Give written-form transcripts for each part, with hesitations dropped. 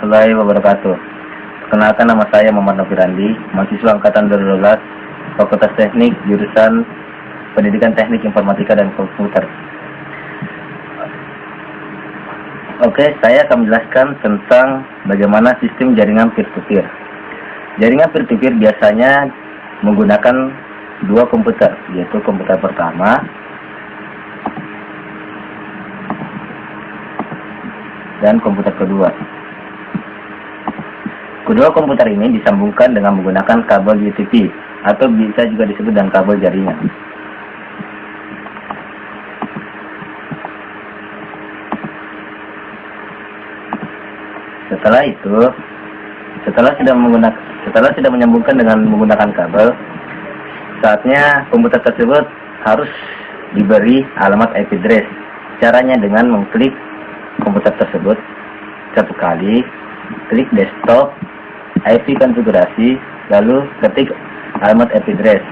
warahmatullahi wabarakatuh. Perkenalkan, nama saya Muhammad Nofirandi, mahasiswa angkatan 2012, Fakultas Teknik, jurusan Pendidikan Teknik Informatika dan Komputer. Oke, saya akan menjelaskan tentang bagaimana sistem jaringan peer-to-peer. Jaringan peer-to-peer biasanya menggunakan dua komputer, yaitu komputer pertama dan komputer kedua. Kedua komputer ini disambungkan dengan menggunakan kabel UTP atau bisa juga disebut dengan kabel jaringan. Setelah sudah menyambungkan dengan menggunakan kabel, saatnya komputer tersebut harus diberi alamat IP address. Caranya dengan mengklik komputer tersebut satu kali, klik desktop, IP konfigurasi, lalu ketik alamat IP address.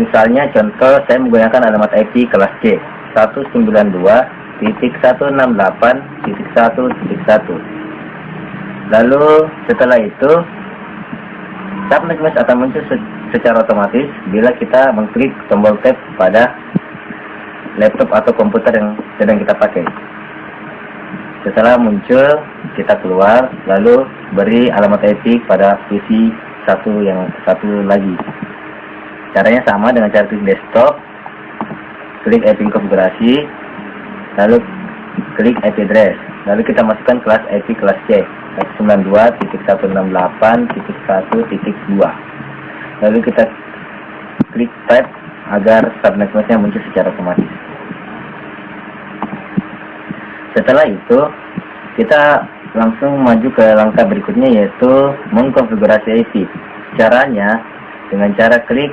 Misalnya contoh, saya menggunakan alamat IP kelas C 192.168.1.1. Lalu setelah itu subnet mesh akan muncul secara otomatis bila kita mengklik tombol tab pada laptop atau komputer yang sedang kita pakai. Setelah muncul, kita keluar, lalu beri alamat IP pada PC yang satu lagi. Caranya sama dengan cara klik desktop, klik IP konfigurasi, lalu klik IP address, lalu kita masukkan kelas IP kelas C 192.168.1.2. lalu kita klik tab agar subnet mesh-nya muncul secara otomatis. Setelah itu kita langsung maju ke langkah berikutnya, yaitu mengkonfigurasi IP. Caranya dengan cara klik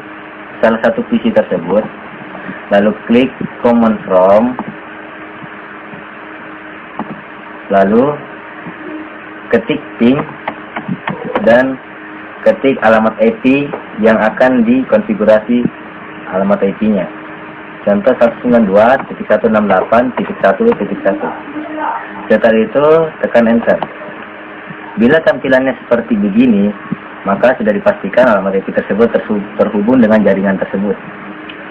salah satu PC tersebut, lalu klik command from, lalu ketik ping dan ketik alamat IP yang akan dikonfigurasi alamat IP-nya. Contoh 192.168.1.1. Setelah itu tekan enter. Bila tampilannya seperti begini, maka sudah dipastikan alamat IP tersebut terhubung dengan jaringan tersebut.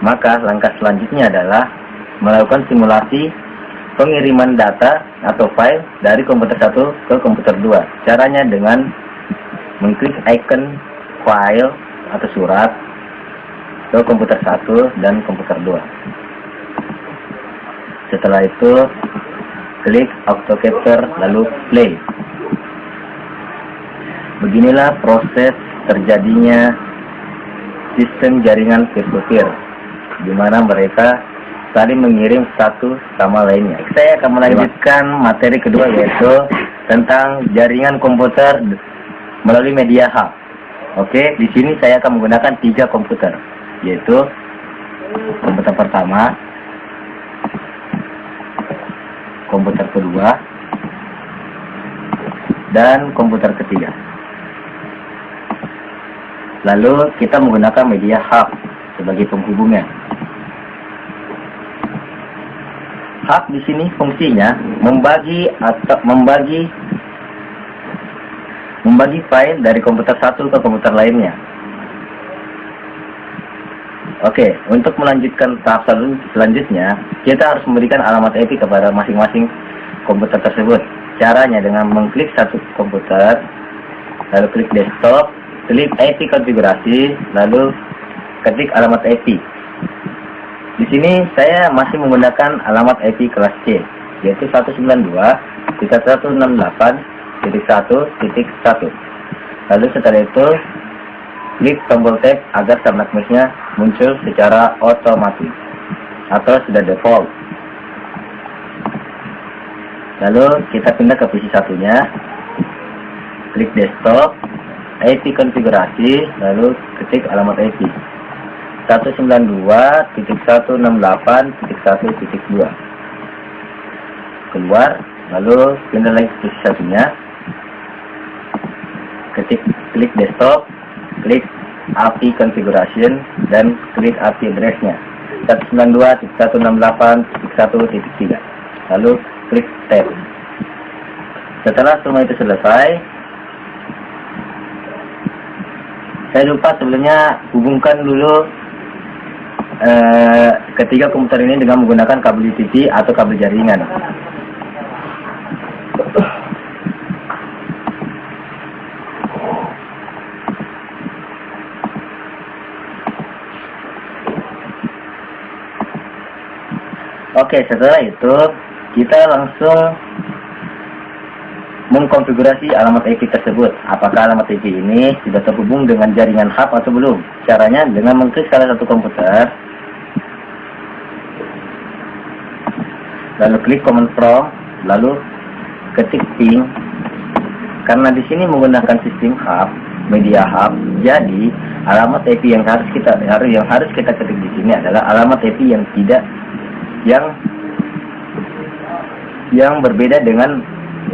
Maka langkah selanjutnya adalah melakukan simulasi pengiriman data atau file dari komputer 1 ke komputer 2. Caranya dengan mengklik icon file atau surat ke komputer 1 dan komputer 2. Setelah itu klik auto capture lalu play. Beginilah proses terjadinya sistem jaringan peer-to-peer, di mana mereka saling mengirim satu sama lainnya. Saya akan melanjutkan materi kedua, yaitu tentang jaringan komputer melalui media hub. Oke, di sini saya akan menggunakan 3 komputer, yaitu komputer pertama, komputer kedua, dan komputer ketiga. Lalu kita menggunakan media hub sebagai penghubungnya. Hub di sini fungsinya membagi file dari komputer satu ke komputer lainnya. Oke, untuk melanjutkan tahap selanjutnya, kita harus memberikan alamat IP kepada masing-masing komputer tersebut. Caranya dengan mengklik satu komputer, lalu klik desktop, klik IP konfigurasi, lalu ketik alamat IP. Di sini saya masih menggunakan alamat IP kelas C, yaitu 192.168.1.1. Lalu setelah itu klik tombol tab agar subnet mesh-nya muncul secara otomatis atau sudah default. Lalu kita pindah ke PC satunya, klik desktop, IP konfigurasi, lalu ketik alamat IP 192.168.1.2. Keluar, lalu pindah lagi ke PC satunya, klik desktop, klik API configuration, dan klik API address-nya 192.168.1.3. lalu klik tab. Setelah semua itu selesai, saya lupa sebelumnya hubungkan dulu ketiga komputer ini dengan menggunakan kabel UTP atau kabel jaringan. Oke, setelah itu kita langsung mengkonfigurasi alamat IP tersebut. Apakah alamat IP ini sudah terhubung dengan jaringan hub atau belum? Caranya dengan mengklik salah satu komputer, lalu klik command prompt, lalu ketik ping. Karena di sini menggunakan sistem hub, media hub, jadi alamat IP yang harus kita ketik di sini adalah alamat IP yang berbeda dengan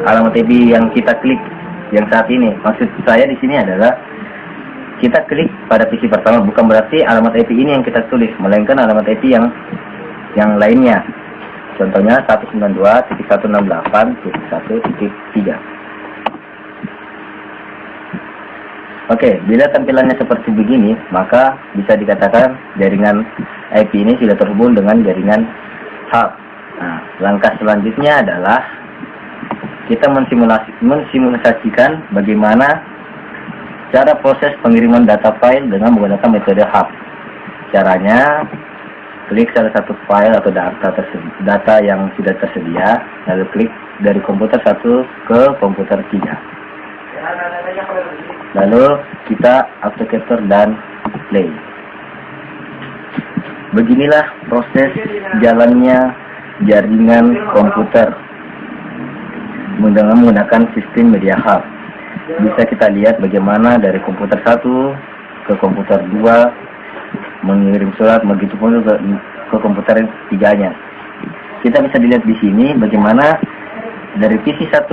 alamat IP yang kita klik yang saat ini. Maksud saya di sini adalah kita klik pada PC pertama, bukan berarti alamat IP ini yang kita tulis, melainkan alamat IP yang lainnya. Contohnya 192.168.1.3. Oke, bila tampilannya seperti begini, maka bisa dikatakan jaringan IP ini sudah terhubung dengan jaringan hub. Nah, langkah selanjutnya adalah kita mensimulasikan bagaimana cara proses pengiriman data file dengan menggunakan metode hub. Caranya, klik salah satu file atau data yang sudah tersedia, lalu klik dari komputer 1 ke komputer 3. Lalu kita authenticator dan play. Beginilah proses jalannya jaringan komputer dengan menggunakan sistem media hub. Bisa kita lihat bagaimana dari komputer 1 ke komputer 2 mengirim surat, begitu pun ke komputer 3-nya. Kita bisa dilihat di sini bagaimana dari PC 1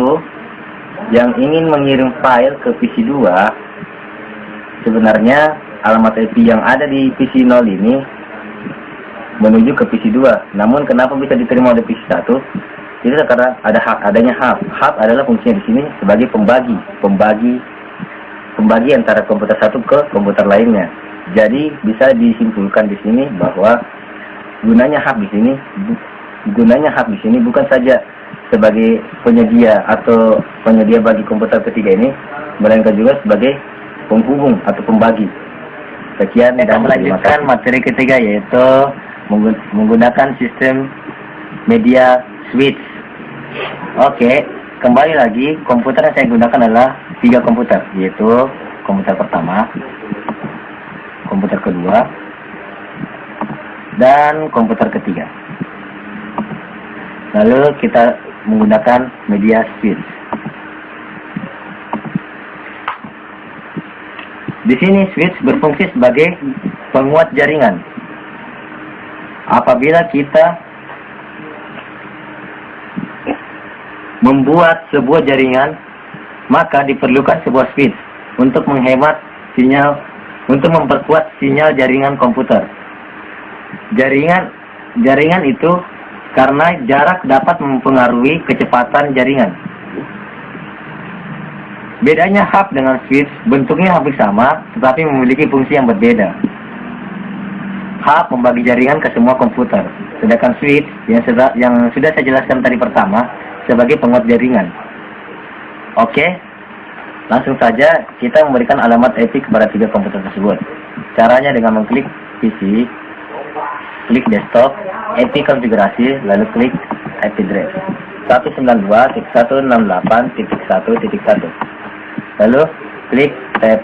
yang ingin mengirim file ke PC 2, sebenarnya alamat IP yang ada di PC 0 ini menuju ke PC 2. Namun kenapa bisa diterima oleh PC 1? Itu karena adanya hub. Hub adalah fungsinya di sini sebagai pembagi antara komputer 1 ke komputer lainnya. Jadi bisa disimpulkan di sini bahwa gunanya hub di sini bukan saja sebagai penyedia bagi komputer ketiga ini, melainkan juga sebagai penghubung atau pembagi. Sekian dan melanjutkan materi ketiga, yaitu menggunakan sistem media switch. Oke, kembali lagi, komputer yang saya gunakan adalah 3 komputer, yaitu komputer pertama, komputer kedua, dan komputer ketiga. Lalu kita menggunakan media switch. Di sini switch berfungsi sebagai penguat jaringan. Apabila kita membuat sebuah jaringan, maka diperlukan sebuah switch untuk menghemat sinyal, untuk memperkuat sinyal jaringan komputer. Jaringan itu karena jarak dapat mempengaruhi kecepatan jaringan. Bedanya hub dengan switch, bentuknya hampir sama, tetapi memiliki fungsi yang berbeda. Hub membagi jaringan ke semua komputer, sedangkan switch yang sudah saya jelaskan tadi pertama sebagai penguat jaringan. Oke, langsung saja kita memberikan alamat IP kepada 3 komputer tersebut. Caranya dengan mengklik PC, klik desktop, IP konfigurasi, lalu klik IP address 192.168.1.1. Lalu klik tab.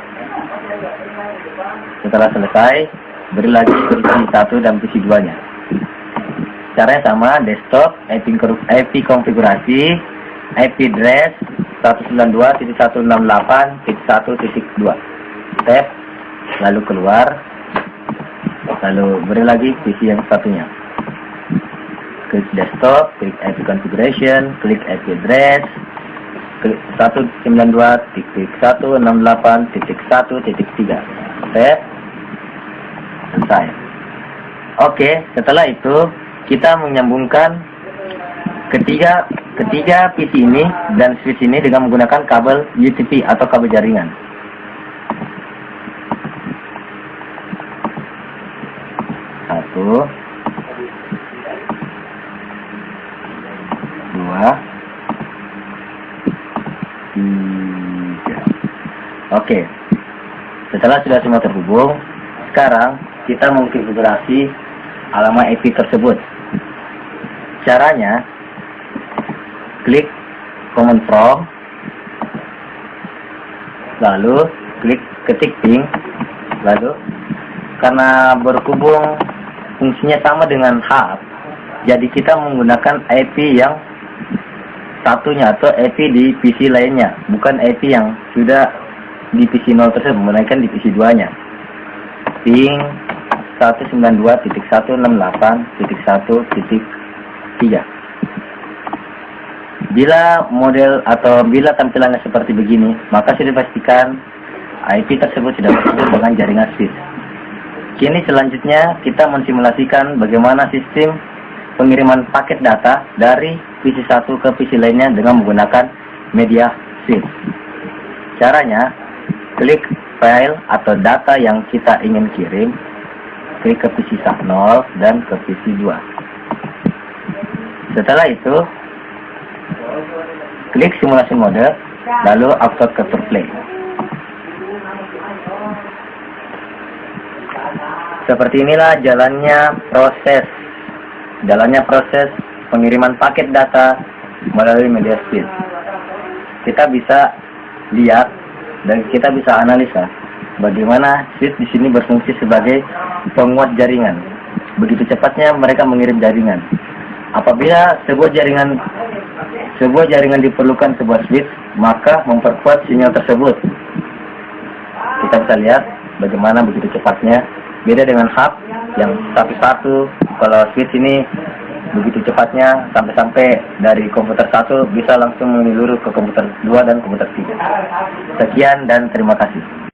Setelah selesai, beri lagi PC 1 dan PC 2-nya. Caranya sama, desktop, IP konfigurasi, IP address 192.168.1.2. Tab, lalu keluar, lalu beri lagi PC yang satunya. Klik desktop, klik IP configuration, klik IP address, klik 192.168.1.3. Tab, selesai. Oke, setelah itu kita menyambungkan ketiga ketiga PC ini dan switch ini dengan menggunakan kabel UTP atau kabel jaringan. Satu, dua, tiga. Oke. Setelah sudah semua terhubung, sekarang kita mengkonfigurasi alamat IP tersebut. Caranya, klik command prompt, lalu klik ketik ping, lalu karena berhubung fungsinya sama dengan hub, jadi kita menggunakan IP yang satunya atau IP di PC lainnya, bukan IP yang sudah di PC 0 tersebut, menggunakan di PC 2 nya. Ping 192.168.1.3. Bila model atau bila tampilannya seperti begini, maka sudah dipastikan IP tersebut sudah tersebut dengan jaringan switch. Kini selanjutnya kita mensimulasikan bagaimana sistem pengiriman paket data dari PC 1 ke PC lainnya dengan menggunakan media switch. Caranya, klik file atau data yang kita ingin kirim, klik ke PC 0 dan ke PC 2. Setelah itu, klik simulasi mode, lalu auto capture play. Seperti inilah jalannya proses pengiriman paket data melalui media switch. Kita bisa lihat dan kita bisa analisa bagaimana switch di sini berfungsi sebagai penguat jaringan. Begitu cepatnya mereka mengirim jaringan. Apabila sebuah jaringan diperlukan sebuah switch, maka memperkuat sinyal tersebut. Kita bisa lihat bagaimana begitu cepatnya. Beda dengan hub yang satu-satu, kalau switch ini begitu cepatnya sampai-sampai dari komputer 1 bisa langsung menyeluruh ke komputer 2 dan komputer 3. Sekian dan terima kasih.